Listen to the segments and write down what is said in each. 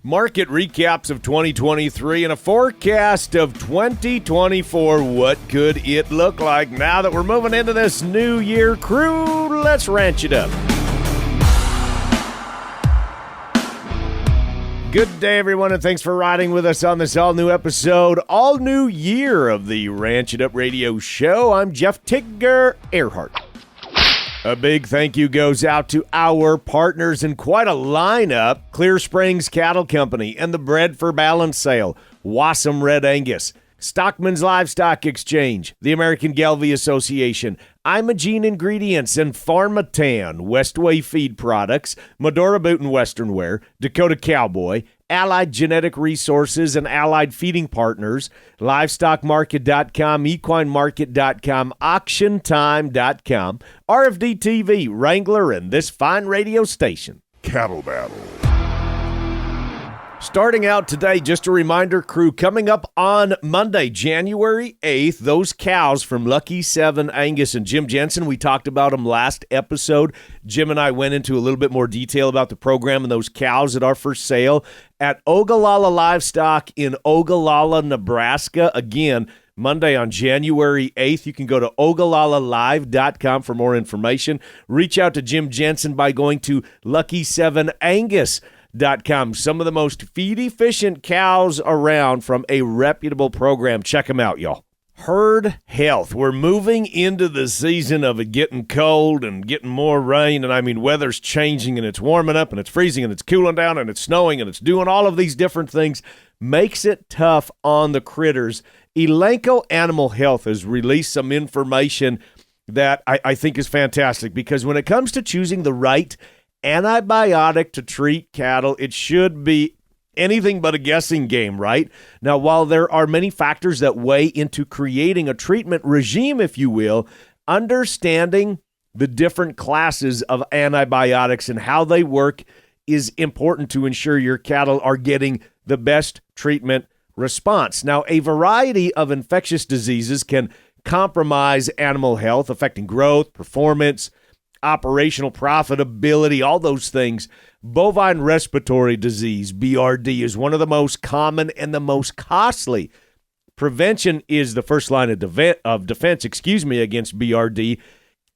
market recaps of 2023, and a forecast of 2024. What could it look like now that we're moving into this new year? Crew, let's ranch it up. Good day, everyone, and thanks for riding with us on this all-new episode, all-new year of the Ranch It Up Radio Show. I'm Jeff Tigger Earhart. A big thank you goes out to our partners in quite a lineup: Clear Springs Cattle Company and the Bred for Balance sale, Wassum Red Angus, Stockman's Livestock Exchange, the American Galvy Association, Imogene Ingredients and Pharmatan, Westway Feed Products, Medora Boot and Western Wear, Dakota Cowboy, Allied Genetic Resources and Allied Feeding Partners, LivestockMarket.com, EquineMarket.com, AuctionTime.com, RFD TV, Wrangler, and this fine radio station. Cattle Battle. Starting out today, just a reminder, crew, coming up on Monday, January 8th, those cows from Lucky 7 Angus and Jim Jensen, we talked about them last episode. Jim and I went into a little bit more detail about the program and those cows that are for sale at Ogallala Livestock in Ogallala, Nebraska. Again, Monday on January 8th. You can go to OgallaLalive.com for more information. Reach out to Jim Jensen by going to Lucky7Angus.com. Some of the most feed-efficient cows around from a reputable program. Check them out, y'all. Herd health. We're moving into the season of it getting cold and getting more rain. And I mean, weather's changing and it's warming up and it's freezing and it's cooling down and it's snowing and it's doing all of these different things. Makes it tough on the critters. Elanco Animal Health has released some information that I think is fantastic, because when it comes to choosing the right antibiotic to treat cattle, it should be anything but a guessing game, right? Now, while there are many factors that weigh into creating a treatment regime, if you will, understanding the different classes of antibiotics and how they work is important to ensure your cattle are getting the best treatment response. Now, a variety of infectious diseases can compromise animal health, affecting growth, performance, operational profitability, all those things. Bovine Respiratory Disease, BRD, is one of the most common and the most costly. Prevention is the first line of defense, against BRD,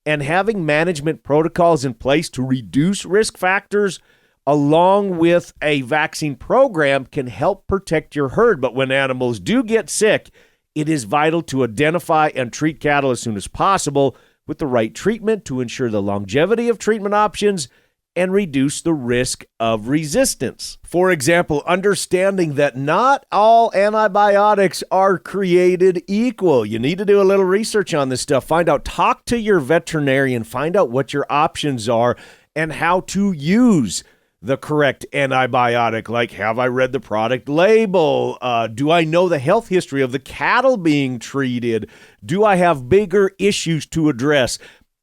and having management protocols in place to reduce risk factors along with a vaccine program can help protect your herd. But when animals do get sick, it is vital to identify and treat cattle as soon as possible with the right treatment to ensure the longevity of treatment options and reduce the risk of resistance. For example, understanding that not all antibiotics are created equal. You need to do a little research on this stuff. Find out, talk to your veterinarian, find out what your options are and how to use the correct antibiotic. Like, have I read the product label? Do I know the health history of the cattle being treated? Do I have bigger issues to address?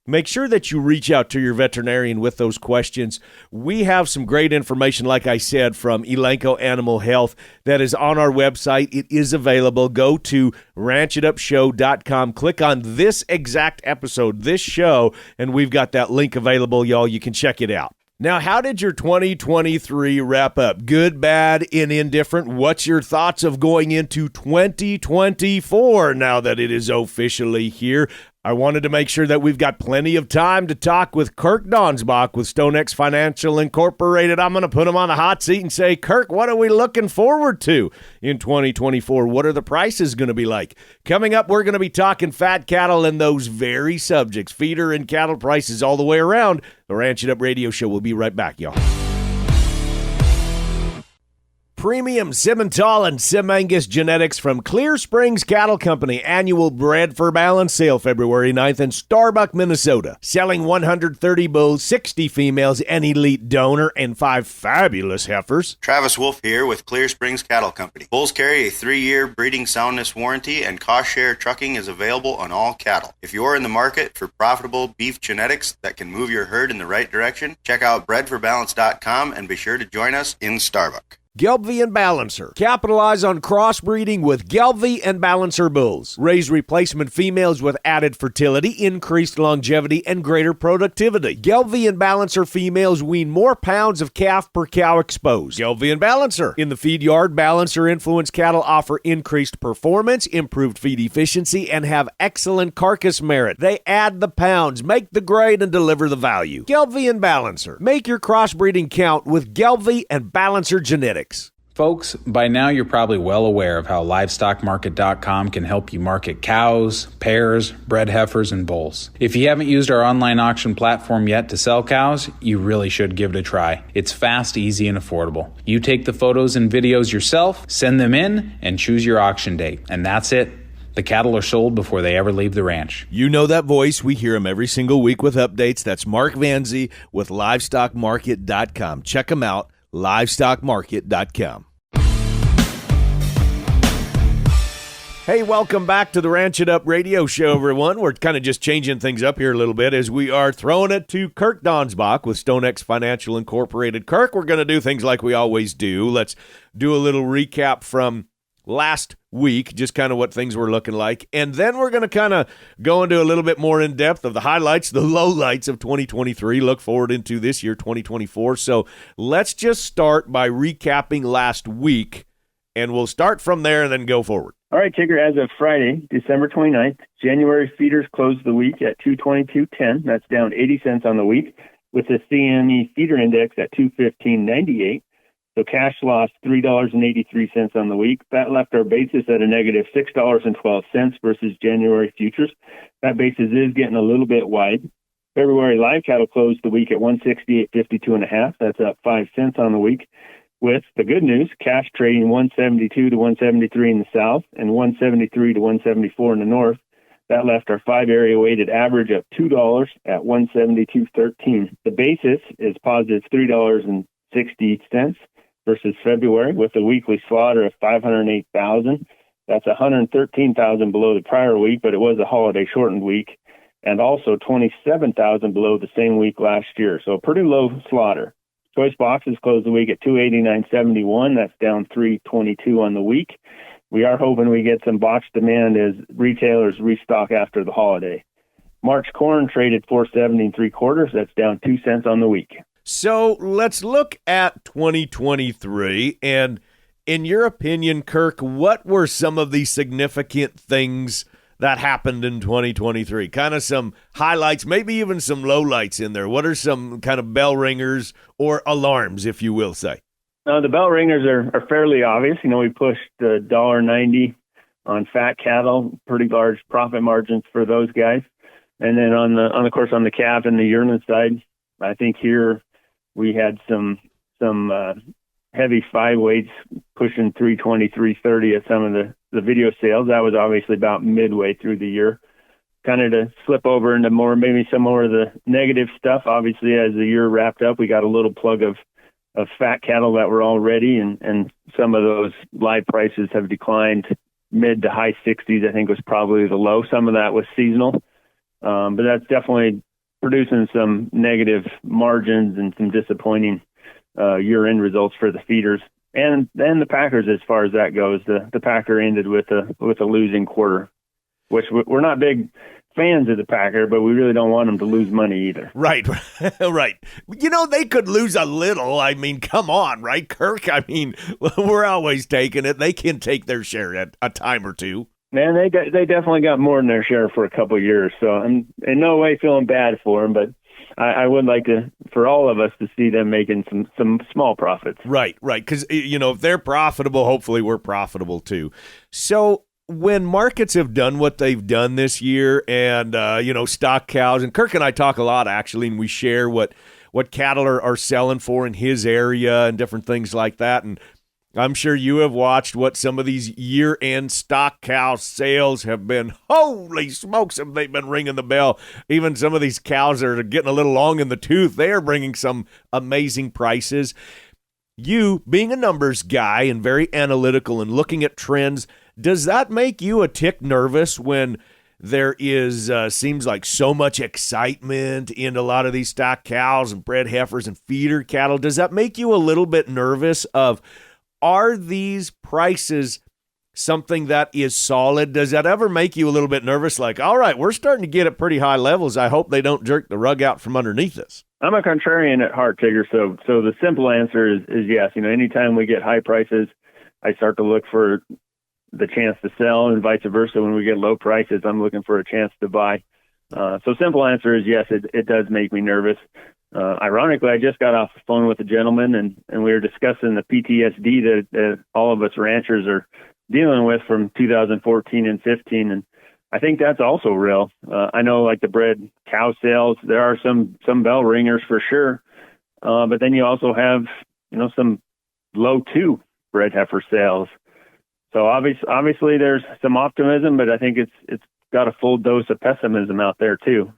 Make sure that you reach out to your veterinarian with those questions. We have some great information, like I said, from Elanco Animal Health that is on our website. It is available. Go to ranchitupshow.com. Click on this exact episode, this show, and we've got that link available, y'all. You can check it out. Now, how did your 2023 wrap up? Good, bad, and indifferent? What's your thoughts of going into 2024 now that it is officially here? I wanted to make sure that we've got plenty of time to talk with Kirk Donsbach with StoneX Financial Incorporated. I'm going to put him on the hot seat and say, Kirk, what are we looking forward to in 2024? What are the prices going to be like? Coming up, we're going to be talking fat cattle and those very subjects, feeder and cattle prices all the way around. The Ranch It Up Radio Show. We'll be right back, y'all. Premium Simmental and Sim Angus genetics from Clear Springs Cattle Company. Annual Bred for Balance sale February 9th in Starbuck, Minnesota. Selling 130 bulls, 60 females, an elite donor, and 5 fabulous heifers. Travis Wolf here with Clear Springs Cattle Company. Bulls carry a 3-year breeding soundness warranty, and cost share trucking is available on all cattle. If you're in the market for profitable beef genetics that can move your herd in the right direction, check out bredforbalance.com and be sure to join us in Starbuck. Gelbvieh and Balancer. Capitalize on crossbreeding with Gelbvieh and Balancer bulls. Raise replacement females with added fertility, increased longevity, and greater productivity. Gelbvieh and Balancer females wean more pounds of calf per cow exposed. Gelbvieh and Balancer. In the feed yard, Balancer influence cattle offer increased performance, improved feed efficiency, and have excellent carcass merit. They add the pounds, make the grade, and deliver the value. Gelbvieh and Balancer. Make your crossbreeding count with Gelbvieh and Balancer genetics. Folks, by now you're probably well aware of how LivestockMarket.com can help you market cows, pairs, bred heifers, and bulls. If you haven't used our online auction platform yet to sell cows, you really should give it a try. It's fast, easy, and affordable. You take the photos and videos yourself, send them in, and choose your auction date. And that's it. The cattle are sold before they ever leave the ranch. You know that voice. We hear him every single week with updates. That's Mark Vanzi with LivestockMarket.com. Check him out, LivestockMarket.com. Hey, welcome back to the Ranch It Up radio show, everyone. We're kind of just changing things up here a little bit as we are throwing it to Kirk Donsbach with StoneX Financial Incorporated. Kirk, we're going to do things like we always do. Let's do a little recap from last week, just kind of what things were looking like. And then we're going to kind of go into a little bit more in depth of the highlights, the lowlights of 2023, look forward into this year, 2024. So let's just start by recapping last week, and we'll start from there and then go forward. All right, Tigger, as of Friday, December 29th, January feeders closed the week at $222.10. That's down 80 cents on the week, with the CME feeder index at $215.98. So cash lost $3.83 on the week. That left our basis at a negative $6.12 versus January futures. That basis is getting a little bit wide. February live cattle closed the week at $168.52.5. That's up 5 cents on the week. With the good news, cash trading 172 to 173 in the south and 173 to 174 in the north. That left our 5-area weighted average of $2 at 172.13. The basis is positive $3.60 versus February, with a weekly slaughter of 508,000. That's 113,000 below the prior week, but it was a holiday shortened week, and also 27,000 below the same week last year. So a pretty low slaughter. Choice boxes closed the week at $289.71. That's down $3.22 on the week. We are hoping we get some box demand as retailers restock after the holiday. March corn traded $4.70 3/4. That's down 2 cents on the week. So let's look at 2023. And in your opinion, Kirk, what were some of the significant things that happened in 2023? Kind of some highlights, maybe even some lowlights in there. What are some kind of bell ringers or alarms, if you will say? The bell ringers are fairly obvious. You know, we pushed $1.90 on fat cattle, pretty large profit margins for those guys. And then on the calf and the yearling side, I think here we had some heavy 5 weights pushing 320, 330 at some of the video sales. That was obviously about midway through the year. Kind of to slip over into maybe some more of the negative stuff. Obviously, as the year wrapped up, we got a little plug of fat cattle that were all ready, and some of those live prices have declined mid to high 60s, I think was probably the low. Some of that was seasonal, but that's definitely producing some negative margins and some disappointing year-end results for the feeders. And then the packers, as far as that goes, the packer ended with a losing quarter, which we're not big fans of the packer, but we really don't want them to lose money either. Right, right. You know, they could lose a little. I mean, come on, right, Kirk? I mean, we're always taking it. They can take their share at a time or two. Man, they definitely got more than their share for a couple of years, so I'm in no way feeling bad for them, but I would like for all of us to see them making some small profits. Right, because, you know, if they're profitable, hopefully we're profitable too. So when markets have done what they've done this year and, you know, stock cows, and Kirk and I talk a lot, actually, and we share what cattle are selling for in his area and different things like that, and I'm sure you have watched what some of these year-end stock cow sales have been. Holy smokes, have they been ringing the bell. Even some of these cows that are getting a little long in the tooth, they are bringing some amazing prices. You, being a numbers guy and very analytical and looking at trends, does that make you a tick nervous when there is seems like so much excitement in a lot of these stock cows and bred heifers and feeder cattle? Does that make you a little bit nervous of, Are these prices something that is solid? Does that ever make you a little bit nervous? Like, all right, we're starting to get at pretty high levels. I hope they don't jerk the rug out from underneath us. I'm a contrarian at heart, Tigger. So the simple answer is yes. Anytime we get high prices, I start to look for the chance to sell, and vice versa. When we get low prices, I'm looking for a chance to buy. So simple answer is yes, it does make me nervous. Ironically, I just got off the phone with a gentleman, and we were discussing the PTSD that all of us ranchers are dealing with from 2014 and 15. And I think that's also real. I know, like the bred cow sales, there are some bell ringers for sure. But then you also have, some low two bred heifer sales. So obviously there's some optimism, but I think it's got a full dose of pessimism out there too.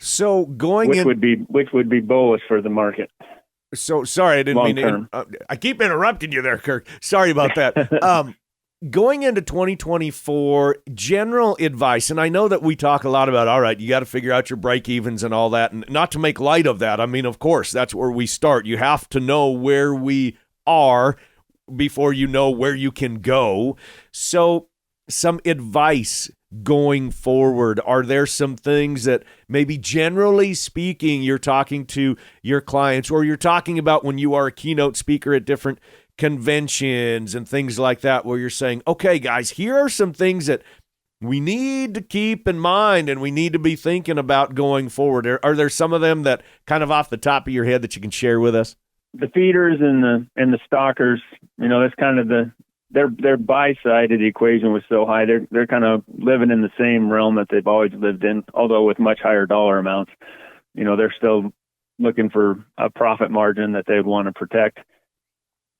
So which would be bullish for the market. So sorry, I didn't mean to. I keep interrupting you there, Kirk. Sorry about that. Going into 2024, general advice, and I know that we talk a lot about, all right, you got to figure out your break evens and all that, and not to make light of that. I mean, of course, that's where we start. You have to know where we are before you know where you can go. So some advice going forward. Are there some things that maybe generally speaking you're talking to your clients, or you're talking about when you are a keynote speaker at different conventions and things like that, where you're saying, okay, guys, here are some things that we need to keep in mind and we need to be thinking about going forward? Are there some of them that kind of off the top of your head that you can share with us? The feeders and the stockers, that's kind of their buy side of the equation was so high. They're kind of living in the same realm that they've always lived in, although with much higher dollar amounts. They're still looking for a profit margin that they'd want to protect.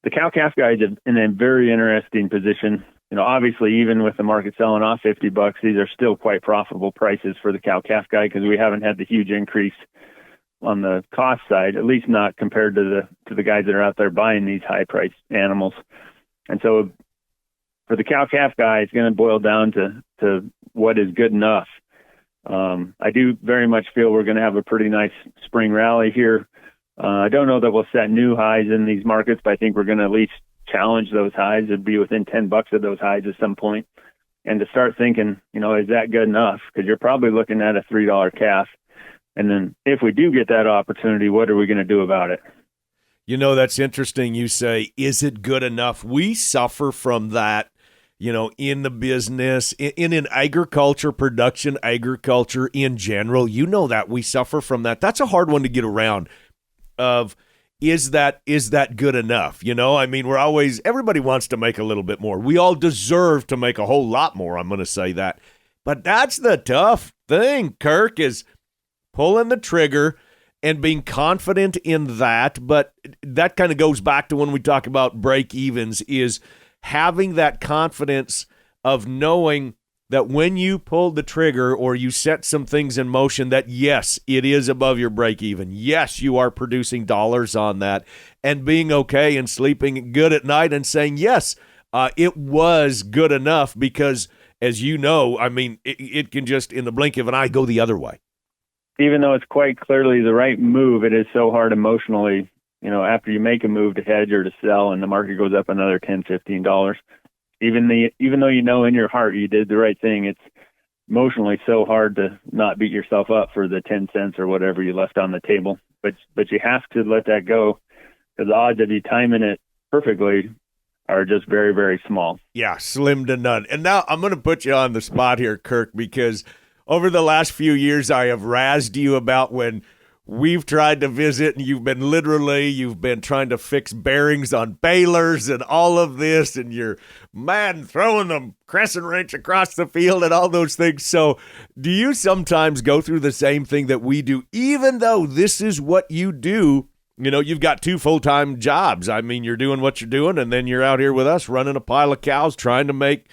The cow-calf guys are in a very interesting position. Obviously, even with the market selling off $50, these are still quite profitable prices for the cow-calf guy, because we haven't had the huge increase on the cost side, at least not compared to the guys that are out there buying these high-priced animals. And so for the cow-calf guy, it's going to boil down to what is good enough. I do very much feel we're going to have a pretty nice spring rally here. I don't know that we'll set new highs in these markets, but I think we're going to at least challenge those highs and be within $10 of those highs at some point. And to start thinking, is that good enough? Because you're probably looking at a $3 calf. And then if we do get that opportunity, what are we going to do about it? That's interesting. You say, is it good enough? We suffer from that, in the business, in agriculture, production, agriculture in general. That we suffer from that. That's a hard one to get around. Is that good enough? We're always, everybody wants to make a little bit more. We all deserve to make a whole lot more. I'm going to say that. But that's the tough thing, Kirk, is pulling the trigger and being confident in that. But that kind of goes back to when we talk about break evens, is having that confidence of knowing that when you pull the trigger or you set some things in motion, that yes, it is above your break even. Yes, you are producing dollars on that, and being okay and sleeping good at night and saying, yes, it was good enough, because as it can just in the blink of an eye go the other way. Even though it's quite clearly the right move, it is so hard emotionally, after you make a move to hedge or to sell and the market goes up another $10, $15. Even though in your heart you did the right thing, it's emotionally so hard to not beat yourself up for the 10 cents or whatever you left on the table. But you have to let that go, because the odds of you timing it perfectly are just very, very small. Yeah, slim to none. And now I'm going to put you on the spot here, Kirk, because over the last few years I have razzed you about when we've tried to visit, and you've been trying to fix bearings on balers and all of this, and you're throwing the crescent wrench across the field and all those things. So do you sometimes go through the same thing that we do, even though this is what you do? You've got 2 full-time jobs. You're doing what you're doing, and then you're out here with us running a pile of cows, trying to make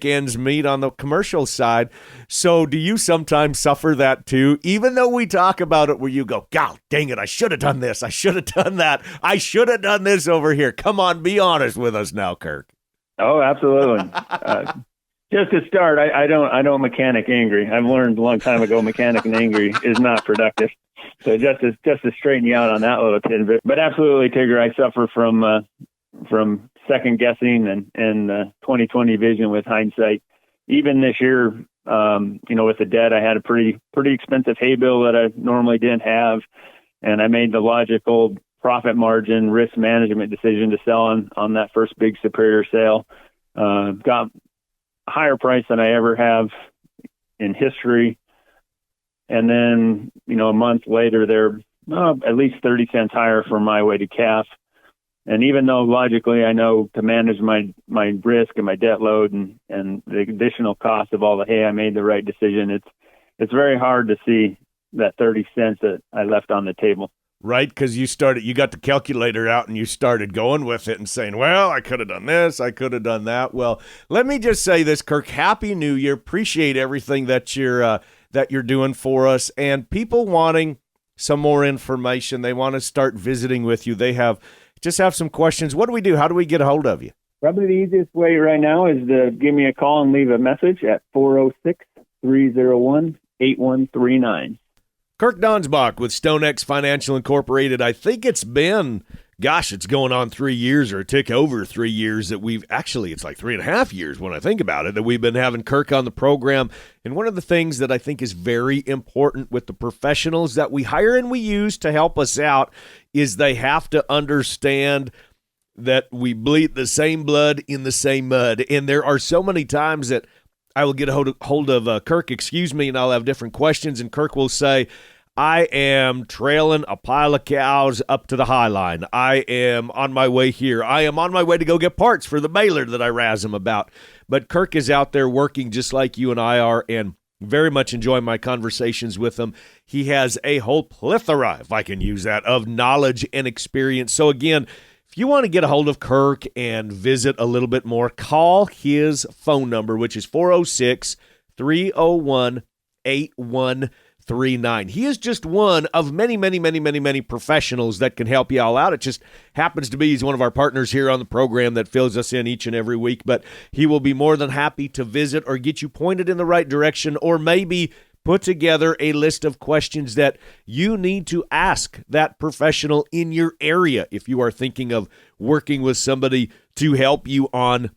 ends meet on the commercial side. So do you sometimes suffer that too, even though we talk about it, where you go, God dang it, I should have done this, I should have done that, I should have done this over here? Come on, be honest with us now, Kirk. Oh, absolutely. Just to start, I don't mechanic angry. I've learned a long time ago mechanicing angry is not productive. So just to straighten you out on that little tidbit. But absolutely, Tigger, I suffer from second guessing and 2020 vision with hindsight. Even this year, with the debt, I had a pretty expensive hay bill that I normally didn't have, and I made the logical profit margin risk management decision to sell on that first big Superior sale. Got a higher price than I ever have in history, and then a month later they're at least 30 cents higher for my weighted calf. And even though logically I know to manage my risk and my debt load and the additional cost of all the hay, I made the right decision. It's very hard to see that 30 cents that I left on the table. Right, because you got the calculator out and you started going with it and saying, well, I could have done this, I could have done that. Well, let me just say this, Kirk, Happy New Year. Appreciate everything that you're doing for us. And people wanting some more information, they want to start visiting with you. They have some questions. What do we do? How do we get a hold of you? Probably the easiest way right now is to give me a call and leave a message at 406-301-8139. Kirk Donsbach with StoneX Financial Incorporated. I think it's been, it's going on 3 years or a tick over 3 years that it's like 3.5 years when I think about it, that we've been having Kirk on the program. And one of the things that I think is very important with the professionals that we hire and we use to help us out is they have to understand that we bleed the same blood in the same mud. And there are so many times that I will get a hold of Kirk, and I'll have different questions, and Kirk will say, I am trailing a pile of cows up to the high line. I am on my way here. I am on my way to go get parts for the baler that I razz him about. But Kirk is out there working just like you and I are, and very much enjoy my conversations with him. He has a whole plethora, if I can use that, of knowledge and experience. So again, if you want to get a hold of Kirk and visit a little bit more, call his phone number, which is 406-301-8139. He is just one of many, many, many, many, many professionals that can help you all out. It just happens to be he's one of our partners here on the program that fills us in each and every week, but he will be more than happy to visit or get you pointed in the right direction, or maybe put together a list of questions that you need to ask that professional in your area if you are thinking of working with somebody to help you on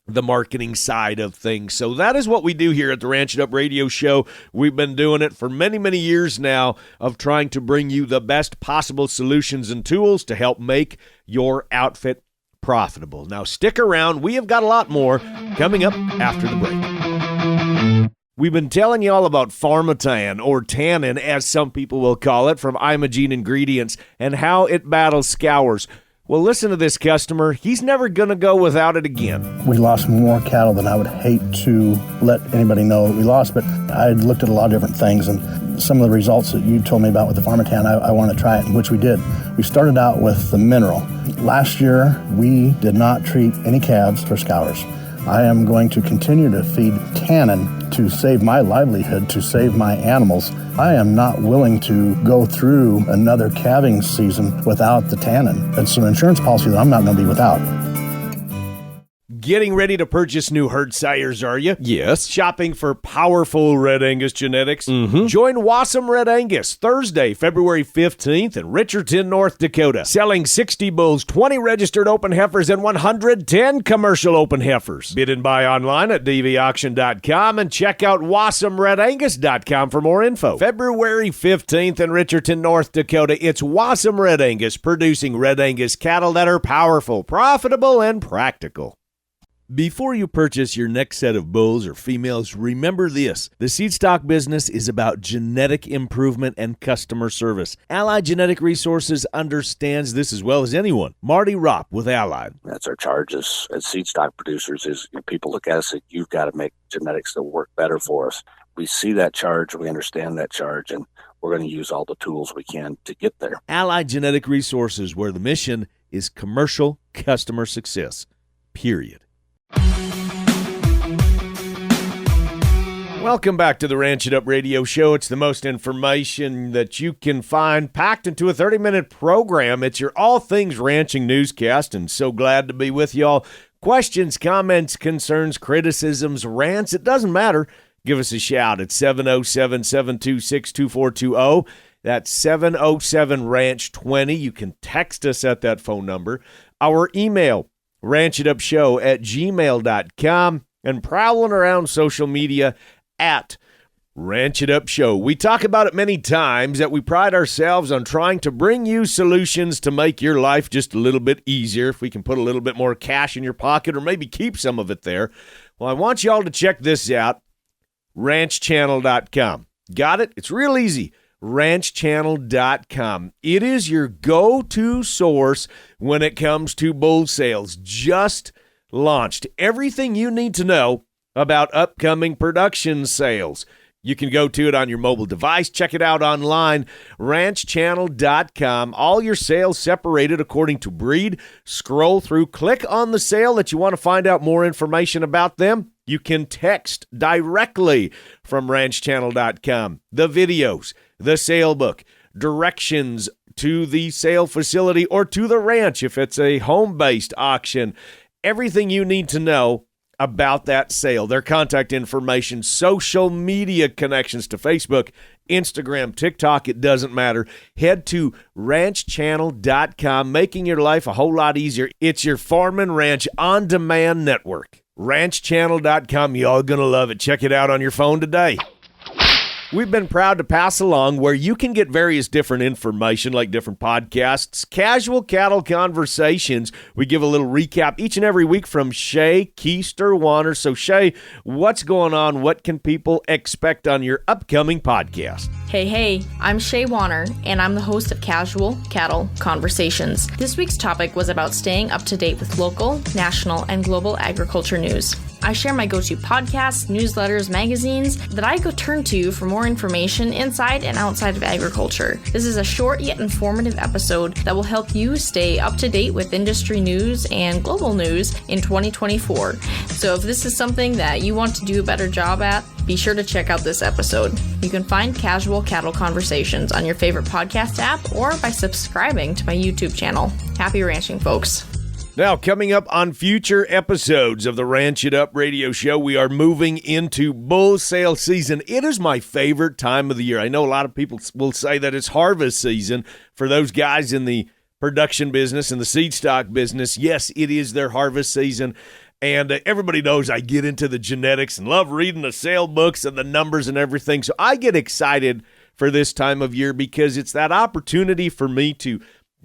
the marketing side of things. So that is what we do here at the Ranch It Up Radio Show. We've been doing it for many, many years now, of trying to bring you the best possible solutions and tools to help make your outfit profitable. Now stick around. We have got a lot more coming up after the break. We've been telling you all about Pharmatan, or Tanon, as some people will call it, from Imogene Ingredients, and how it battles scours. Well, listen to this customer. He's never going to go without it again. We lost more cattle than I would hate to let anybody know we lost, but I looked at a lot of different things, and some of the results that you told me about with the Pharmatan, I want to try it, which we did. We started out with the mineral. Last year, we did not treat any calves for scours. I am going to continue to feed Tanon to save my livelihood, to save my animals. I am not willing to go through another calving season without the Tanon. It's an insurance policy that I'm not going to be without. Getting ready to purchase new herd sires, are you? Yes. Shopping for powerful Red Angus genetics? Mm-hmm. Join Wassom Red Angus Thursday, February 15th in Richardson, North Dakota. Selling 60 bulls, 20 registered open heifers, and 110 commercial open heifers. Bid and buy online at dvauction.com and check out wassomredangus.com for more info. February 15th in Richardson, North Dakota, it's Wassom Red Angus, producing Red Angus cattle that are powerful, profitable, and practical. Before you purchase your next set of bulls or females, remember this. The seed stock business is about genetic improvement and customer service. Allied Genetic Resources understands this as well as anyone. Marty Ropp with Allied. That's our charge as seed stock producers is people look at us and you've got to make genetics that work better for us. We see that charge, we understand that charge, and we're going to use all the tools we can to get there. Allied Genetic Resources, where the mission is commercial customer success, period. Welcome back to the Ranch It Up Radio Show. It's the most information that you can find packed into a 30-minute program. It's your all things ranching newscast, and so glad to be with y'all. Questions, comments, concerns, criticisms, rants, it doesn't matter. Give us a shout at 707-726-2420. That's 707-RANCH20. You can text us at that phone number. Our email, ranchitupshow@gmail.com, and prowling around social media at Ranch It Up Show. We talk about it many times that we pride ourselves on trying to bring you solutions to make your life just a little bit easier. If we can put a little bit more cash in your pocket or maybe keep some of it there. Well, I want y'all to check this out, ranchchannel.com. Got it? It's real easy. ranchchannel.com. It is your go-to source when it comes to bull sales. Just launched. Everything you need to know about upcoming production sales. You can go to it on your mobile device. Check it out online, ranchchannel.com. All your sales separated according to breed. Scroll through, click on the sale that you want to find out more information about them. You can text directly from ranchchannel.com. The videos, the sale book, directions to the sale facility or to the ranch if it's a home-based auction. Everything you need to know about that sale, their contact information, social media connections to Facebook, Instagram, TikTok, it doesn't matter. Head to ranchchannel.com, making your life a whole lot easier. It's your farm and ranch on-demand network. ranchchannel.com, y'all gonna love it. Check it out on your phone today. We've been proud to pass along where you can get various different information like different podcasts, casual cattle conversations. We give a little recap each and every week from Shay Keister-Warner. So Shay, what's going on? What can people expect on your upcoming podcast? Hey, I'm Shay Warner, and I'm the host of Casual Cattle Conversations. This week's topic was about staying up to date with local, national, and global agriculture news. I share my go-to podcasts, newsletters, magazines that I go turn to for more information inside and outside of agriculture. This is a short yet informative episode that will help you stay up to date with industry news and global news in 2024. So if this is something that you want to do a better job at, be sure to check out this episode. You can find Casual Cattle Conversations on your favorite podcast app or by subscribing to my YouTube channel. Happy ranching, folks. Now, coming up on future episodes of the Ranch It Up radio show, we are moving into bull sale season. It is my favorite time of the year. I know a lot of people will say that it's harvest season for those guys in the production business and the seed stock business. Yes, it is their harvest season. And everybody knows I get into the genetics and love reading the sale books and the numbers and everything. So I get excited for this time of year because it's that opportunity for me to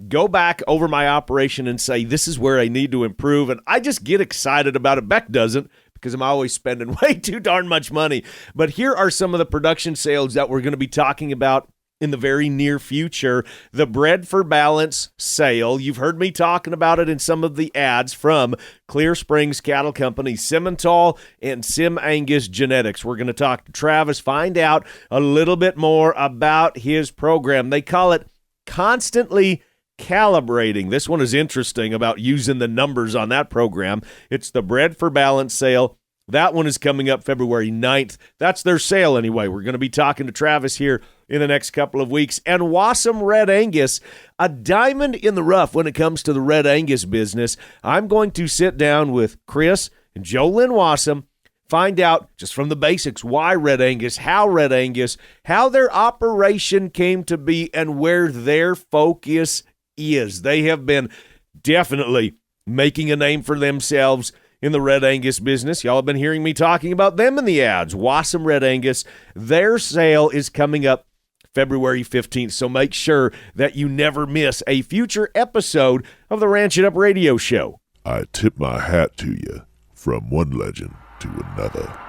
go back over my operation and say, this is where I need to improve. And I just get excited about it. Beck doesn't, because I'm always spending way too darn much money. But here are some of the production sales that we're going to be talking about in the very near future. The Bred for Balance sale. You've heard me talking about it in some of the ads from Clear Springs Cattle Company, Simmental, and Sim Angus Genetics. We're going to talk to Travis, find out a little bit more about his program. They call it Constantly Calibrating. This one is interesting about using the numbers on that program. It's the Bred for Balance sale. That one is coming up February 9th. That's their sale anyway. We're going to be talking to Travis here in the next couple of weeks. And Wassum Red Angus, a diamond in the rough when it comes to the Red Angus business. I'm going to sit down with Chris and Jolynn Wassum, find out just from the basics why Red Angus, how their operation came to be, and where their focus is. They have been definitely making a name for themselves in the Red Angus business. Y'all have been hearing me talking about them in the ads. Wassum Red Angus, their sale is coming up February 15th, so make sure that you never miss a future episode of the Ranch It Up radio show. I tip my hat to you, from one legend to another.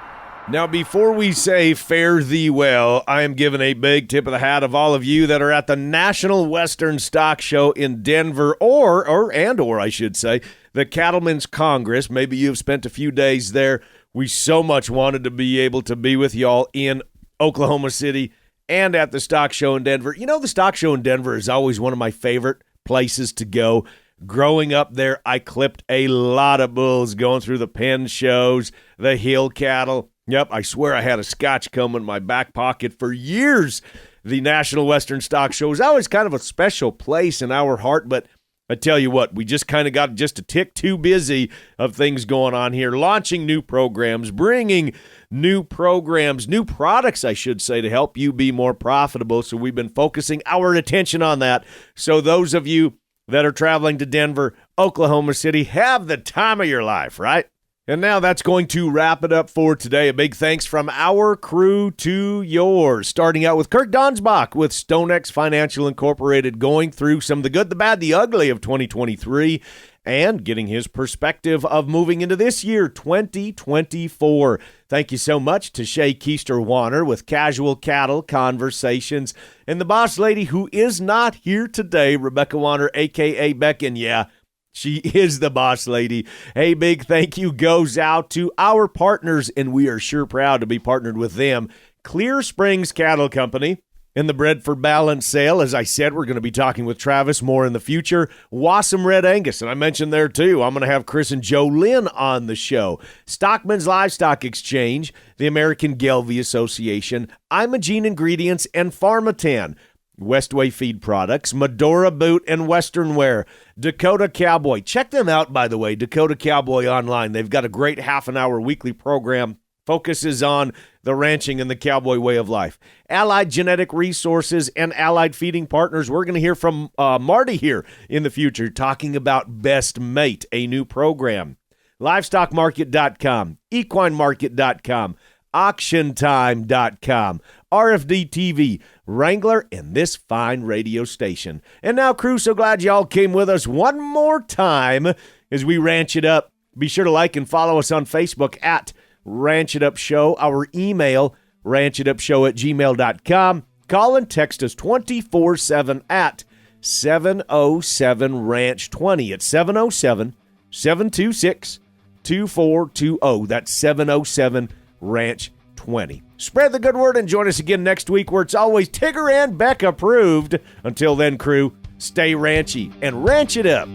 Now, before we say fare thee well, I am giving a big tip of the hat of all of you that are at the National Western Stock Show in Denver, or I should say, the Cattlemen's Congress. Maybe you've spent a few days there. We so much wanted to be able to be with y'all in Oklahoma City and at the Stock Show in Denver. You know, the Stock Show in Denver is always one of my favorite places to go. Growing up there, I clipped a lot of bulls going through the pen shows, the hill cattle. Yep, I swear I had a Scotch comb in my back pocket for years. The National Western Stock Show is always kind of a special place in our heart, but I tell you what, we just kind of got just a tick too busy of things going on here, launching new programs, bringing new programs, new products, I should say, to help you be more profitable. So we've been focusing our attention on that. So those of you that are traveling to Denver, Oklahoma City. Have the time of your life, right? And now that's going to wrap it up for today. A big thanks from our crew to yours. Starting out with Kirk Donsbach with StoneX Financial Incorporated, going through some of the good, the bad, the ugly of 2023 and getting his perspective of moving into this year, 2024. Thank you so much to Shay Keister-Warner with Casual Cattle Conversations, and the boss lady who is not here today, Rebecca Warner, a.k.a. Beckin. Yeah, she is the boss lady. A big thank you goes out to our partners, and we are sure proud to be partnered with them. Clear Springs Cattle Company and the Bred for Balance sale. As I said, we're going to be talking with Travis more in the future. Wassom Red Angus, and I mentioned there too, I'm going to have Chris and Joe Lynn on the show. Stockman's Livestock Exchange, the American Gelbvieh Association, Imogene Ingredients, and Pharmatan. Westway Feed Products, Medora Boot and Western Wear, Dakota Cowboy. Check them out, by the way, Dakota Cowboy online. They've got a great half-an-hour weekly program. Focuses on the ranching and the cowboy way of life. Allied Genetic Resources and Allied Feeding Partners. We're going to hear from Marty here in the future talking about Best Mate, a new program. LivestockMarket.com, EquineMarket.com, AuctionTime.com, RFD TV, Wrangler, and this fine radio station. And now, crew, so glad y'all came with us one more time as we ranch it up. Be sure to like and follow us on Facebook at Ranch It Up Show. Our email, ranchitupshow@gmail.com. Call and text us 24/7 at 707-RANCH-20. It's 707-726-2420. That's 707-RANCH-20. Spread the good word and join us again next week where it's always Tigger and Beck approved. Until then, crew, stay ranchy and ranch it up.